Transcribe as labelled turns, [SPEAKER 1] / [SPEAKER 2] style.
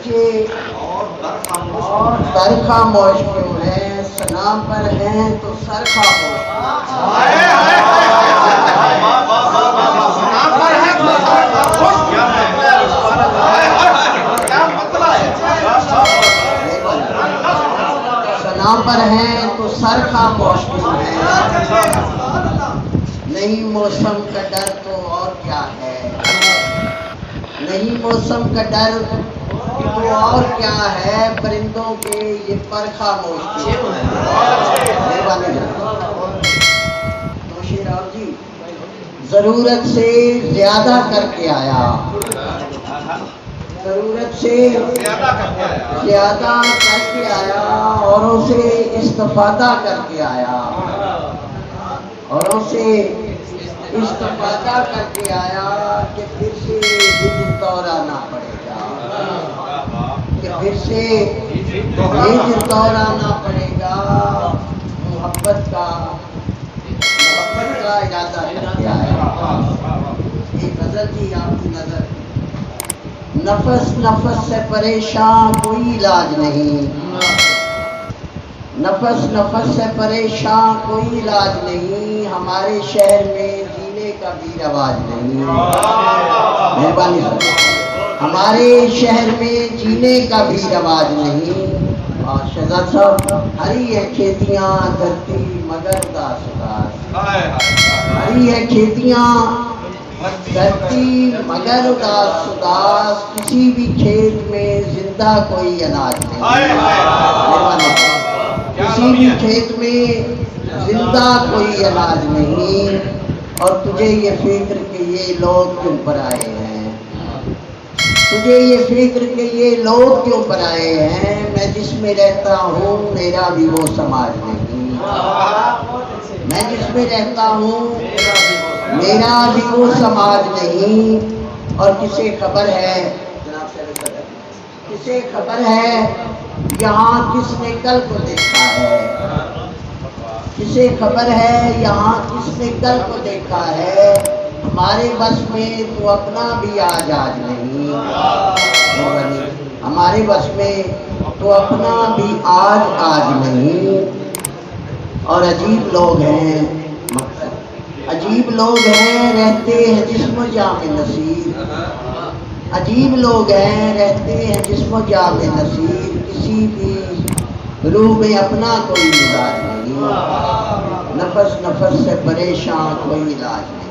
[SPEAKER 1] بچے اور در خاموش کیوں ہیں، سنا پر ہیں تو سر خاموش سنا پر ہیں تو سر خاموش کیوں ہیں، نہیں موسم کا ڈر تو اور کیا ہے، نہیں موسم کا ڈر تو اور کیا ہے، پرندوں کے یہ پر خاموش کیوں ہیں۔ جی ضرورت سے زیادہ کر کے آیا، ضرورت سے زیادہ کر کے آیا، اوروں سے استفادہ کر کے آیا، اوروں سے استفادہ کر کے آیا کہ پھر سے ہجر دہرانا پڑے گا، کہ پھر سے ہجر دہرانا پڑے گا، محبت کا ارادہ کر کے آیا۔ ایک غزل تھی آپ کی نظر، نفس نفس سے پریشان کوئی علاج نہیں، نفس نفس سے پریشان کوئی علاج نہیں، ہمارے شہر میں جینے کا بھی رواج نہیں، مہربانی ہمارے شہر میں جینے کا بھی رواج نہیں۔ اور شہزاد صاحب، ہری ہے کھیتیاں دھرتی مگر اداس اداس، ہری ہے کھیتیاں دھرتی مگر اداس اداس، کسی بھی کھیت میں زندہ کوئی اناج نہیں، کسی بھی کھیت میں زندہ کوئی اناج نہیں۔ اور تجھے یہ فکر کہ یہ لوگ کیوں پر آئے ہیں، تجھے یہ فکر کہ یہ لوگ کیوں پر آئے ہیں، میں جس میں رہتا ہوں میرا بھی وہ سماج نہیں، میں جس میں رہتا ہوں میرا بھی وہ سماج نہیں۔ اور کسے خبر ہے، کسے خبر ہے یہاں کس نے کل کو دیکھا ہے، کسے خبر ہے یہاں کس نے کل کو دیکھا ہے، ہمارے بس میں تو اپنا بھی آج آج نہیں، ہمارے بس میں تو اپنا بھی آج آج نہیں۔ اور عجیب لوگ ہیں، عجیب لوگ ہیں رہتے ہیں جسم و جاں میں نصیر، عجیب لوگ ہیں رہتے ہیں جسم و جاں میں نصیر، کسی بھی روح میں اپنا کوئی علاج نہیں، نفس نفس سے پریشان کوئی علاج نہیں۔